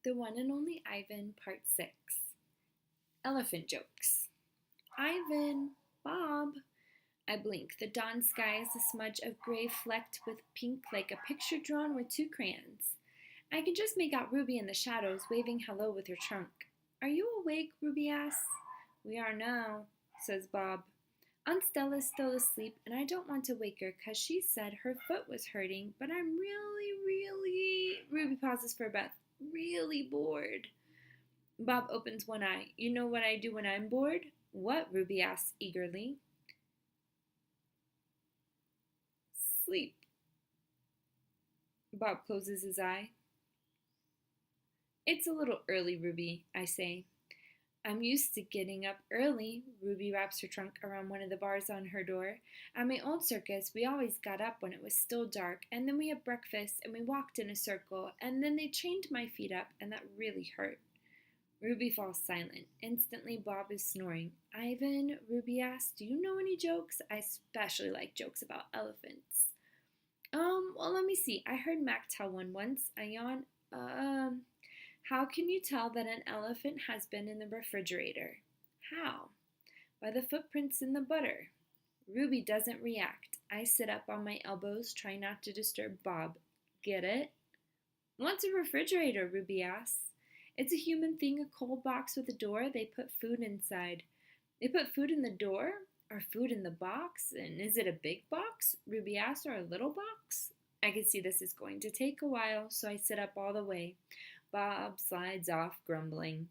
The One and Only Ivan, Part 6. Elephant Jokes. Ivan, Bob. I blink. The dawn sky is a smudge of gray flecked with pink like a picture drawn with two crayons. I can just make out Ruby in the shadows waving hello with her trunk. Are you awake? Ruby asks. We are now, says Bob. Aunt Stella's still asleep, and I don't want to wake her because she said her foot was hurting, but I'm really, Ruby pauses for breath, really bored. Bob opens one eye. You know what I do when I'm bored? What? Ruby asks eagerly. Sleep. Bob closes his eye. It's a little early, Ruby, I say. I'm used to getting up early. Ruby wraps her trunk around one of the bars on her door. At my old circus, we always got up when it was still dark, and then we had breakfast, and we walked in a circle, and then they chained my feet up, and that really hurt. Ruby falls silent. Instantly, Bob is snoring. Ivan, Ruby asks, do you know any jokes? I especially like jokes about elephants. Well, let me see. I heard Mac tell one once. I yawn. How can you tell that an elephant has been in the refrigerator? How? By the footprints in the butter. Ruby doesn't react. I sit up on my elbows, trying not to disturb Bob. Get it? What's a refrigerator? Ruby asks. It's a human thing, a cold box with a door. They put food inside. They put food in the door? Or food in the box? And is it a big box? Ruby asks, or a little box? I can see this is going to take a while, so I sit up all the way. Bob slides off, grumbling.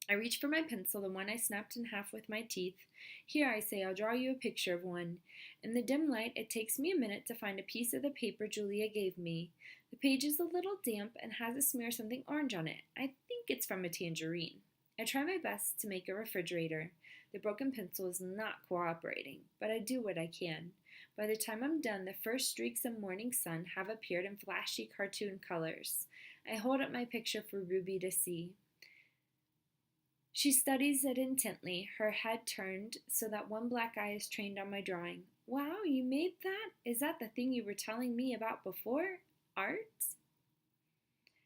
I reach for my pencil, the one I snapped in half with my teeth. Here, I say, I'll draw you a picture of one. In the dim light, it takes me a minute to find a piece of the paper Julia gave me. The page is a little damp and has a smear of something orange on it. I think it's from a tangerine. I try my best to make a refrigerator. The broken pencil is not cooperating, but I do what I can. By the time I'm done, the first streaks of morning sun have appeared in flashy cartoon colors. I hold up my picture for Ruby to see. She studies it intently, her head turned so that one black eye is trained on my drawing. Wow, you made that? Is that the thing you were telling me about before? Art?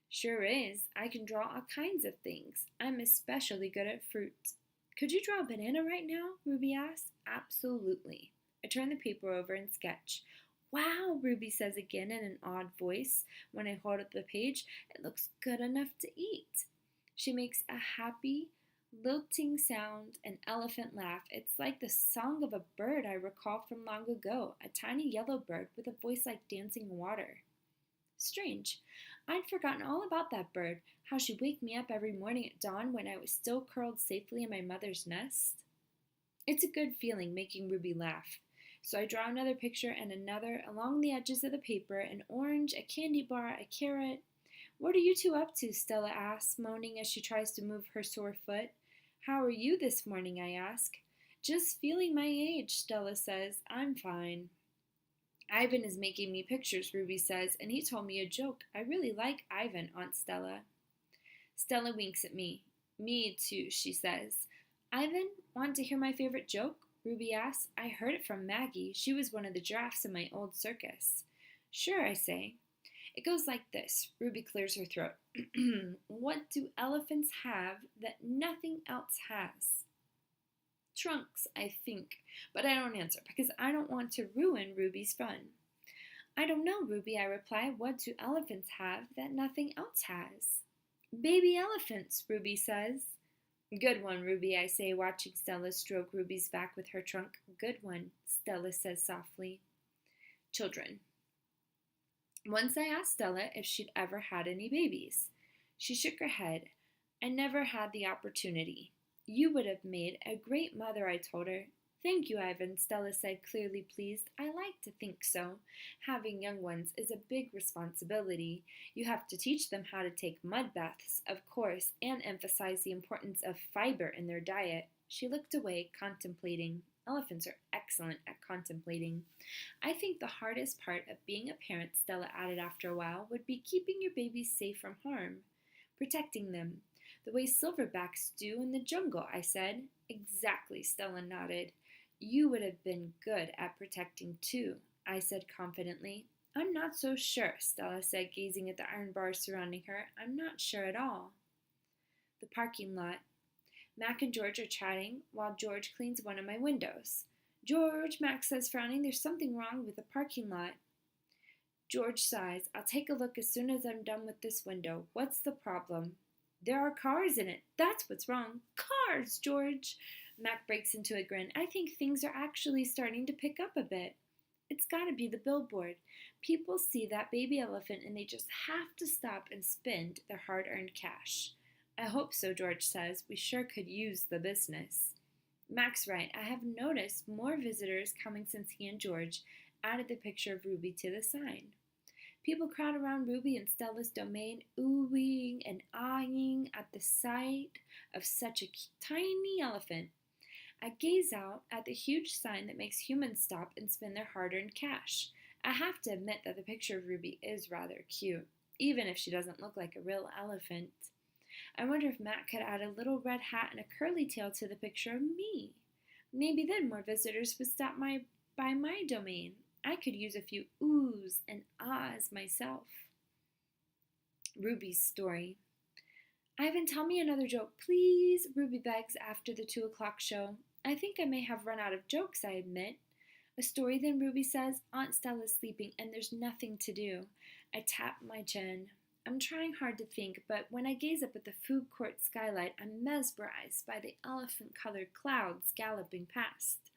Sure is. I can draw all kinds of things. I'm especially good at fruit. Could you draw a banana right now? Ruby asks. Absolutely. I turn the paper over and sketch. Wow, Ruby says again in an odd voice when I hold up the page. It looks good enough to eat. She makes a happy, lilting sound, an elephant laugh. It's like the song of a bird I recall from long ago, a tiny yellow bird with a voice like dancing water. Strange. I'd forgotten all about that bird, how she'd wake me up every morning at dawn when I was still curled safely in my mother's nest. It's a good feeling making Ruby laugh. So I draw another picture and another along the edges of the paper, an orange, a candy bar, a carrot. What are you two up to? Stella asks, moaning as she tries to move her sore foot. How are you this morning? I ask. Just feeling my age, Stella says. I'm fine. Ivan is making me pictures, Ruby says, and he told me a joke. I really like Ivan, Aunt Stella. Stella winks at me. Me too, she says. Ivan, want to hear my favorite joke? Ruby asks. I heard it from Maggie. She was one of the giraffes in my old circus. Sure, I say. It goes like this. Ruby clears her throat. What do elephants have that nothing else has? Trunks, I think, but I don't answer because I don't want to ruin Ruby's fun. I don't know, Ruby, I reply. What do elephants have that nothing else has? Baby elephants, Ruby says. Good one, Ruby, I say, watching Stella stroke Ruby's back with her trunk. Good one, Stella says softly. Children. Once I asked Stella if she'd ever had any babies. She shook her head. I never had the opportunity. You would have made a great mother, I told her. Thank you, Ivan, Stella said, clearly pleased. I like to think so. Having young ones is a big responsibility. You have to teach them how to take mud baths, of course, and emphasize the importance of fiber in their diet. She looked away, contemplating. Elephants are excellent at contemplating. I think the hardest part of being a parent, Stella added after a while, would be keeping your babies safe from harm, protecting them. The way silverbacks do in the jungle, I said. Exactly, Stella nodded. You would have been good at protecting too, I said confidently. I'm not so sure, Stella said, gazing at the iron bars surrounding her. I'm not sure at all. The parking lot. Mac and George are chatting while George cleans one of my windows. George, Mac says, frowning, there's something wrong with the parking lot. George sighs. I'll take a look as soon as I'm done with this window. What's the problem? There are cars in it. That's what's wrong. Cars, George. Mac breaks into a grin. I think things are actually starting to pick up a bit. It's got to be the billboard. People see that baby elephant and they just have to stop and spend their hard-earned cash. I hope so, George says. We sure could use the business. Mac's right. I have noticed more visitors coming since he and George added the picture of Ruby to the sign. People crowd around Ruby and Stella's domain, oohing and eyeing at the sight of such a tiny elephant. I gaze out at the huge sign that makes humans stop and spend their hard-earned cash. I have to admit that the picture of Ruby is rather cute, even if she doesn't look like a real elephant. I wonder if Mac could add a little red hat and a curly tail to the picture of me. Maybe then more visitors would stop by my domain. I could use a few oohs and ahs myself. Ruby's story. Ivan, tell me another joke, please, Ruby begs after the 2 o'clock show. I think I may have run out of jokes, I admit. A story then, Ruby says. Aunt Stella's sleeping and there's nothing to do. I tap my chin. I'm trying hard to think, but when I gaze up at the food court skylight, I'm mesmerized by the elephant-colored clouds galloping past.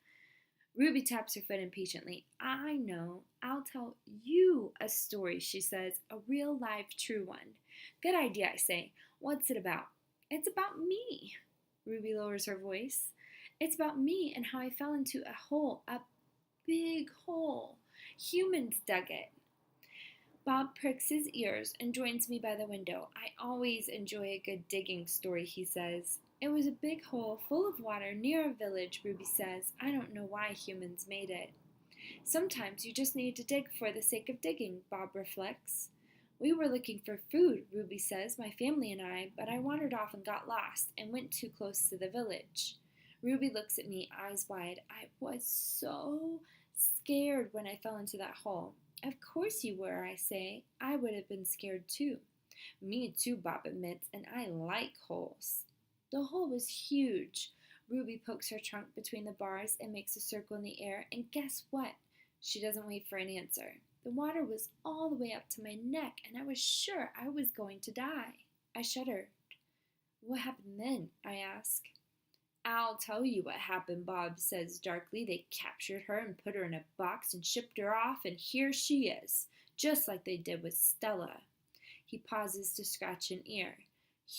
Ruby taps her foot impatiently. I know. I'll tell you a story, she says. A real, live, true one. Good idea, I say. What's it about? It's about me. Ruby lowers her voice. It's about me and how I fell into a hole, a big hole. Humans dug it. Bob pricks his ears and joins me by the window. I always enjoy a good digging story, he says. It was a big hole full of water near a village, Ruby says. I don't know why humans made it. Sometimes you just need to dig for the sake of digging, Bob reflects. We were looking for food, Ruby says, my family and I, but I wandered off and got lost and went too close to the village. Ruby looks at me, eyes wide. I was so scared when I fell into that hole. Of course you were, I say. I would have been scared too. Me too, Bob admits, and I like holes. The hole was huge. Ruby pokes her trunk between the bars and makes a circle in the air, and guess what? She doesn't wait for an answer. The water was all the way up to my neck, and I was sure I was going to die. I shuddered. What happened then? I ask. I'll tell you what happened, Bob says darkly. They captured her and put her in a box and shipped her off, and here she is, just like they did with Stella. He pauses to scratch an ear.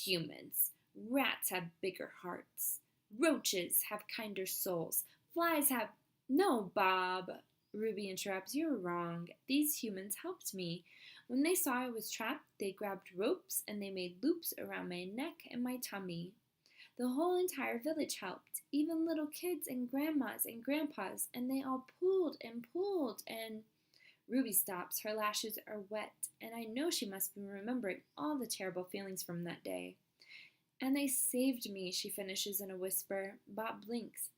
Humans. Rats have bigger hearts. Roaches have kinder souls. Flies have... No, Bob, Ruby interrupts. You're wrong. These humans helped me. When they saw I was trapped, they grabbed ropes and they made loops around my neck and my tummy. The whole entire village helped, even little kids and grandmas and grandpas, and they all pulled and pulled and... Ruby stops. Her lashes are wet, and I know she must be remembering all the terrible feelings from that day. And they saved me, she finishes in a whisper. Bob blinks.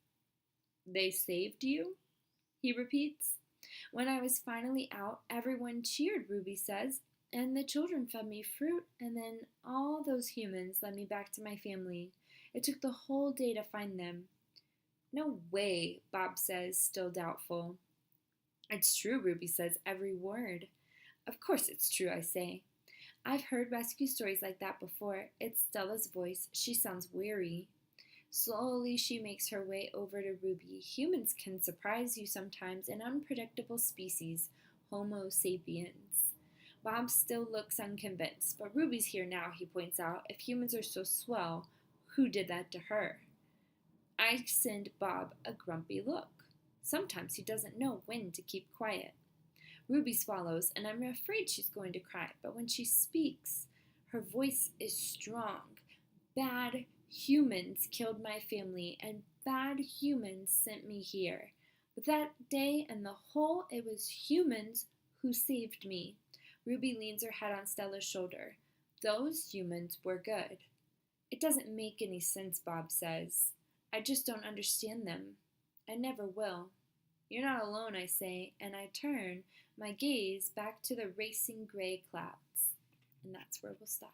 They saved you? He repeats. When I was finally out, everyone cheered, Ruby says, and the children fed me fruit, and then all those humans led me back to my family. It took the whole day to find them. No way, Bob says, still doubtful. It's true, Ruby says, every word. Of course it's true, I say. I've heard rescue stories like that before. It's Stella's voice. She sounds weary. Slowly she makes her way over to Ruby. Humans can surprise you sometimes, an unpredictable species, Homo sapiens. Bob still looks unconvinced, but Ruby's here now, he points out. If humans are so swell, who did that to her? I send Bob a grumpy look. Sometimes he doesn't know when to keep quiet. Ruby swallows, and I'm afraid she's going to cry, but when she speaks, her voice is strong. Bad humans killed my family, and bad humans sent me here. But that day and the whole, it was humans who saved me. Ruby leans her head on Stella's shoulder. Those humans were good. It doesn't make any sense, Bob says. I just don't understand them. I never will. You're not alone, I say, and I turn, my gaze back to the racing gray clouds. And that's where we'll stop.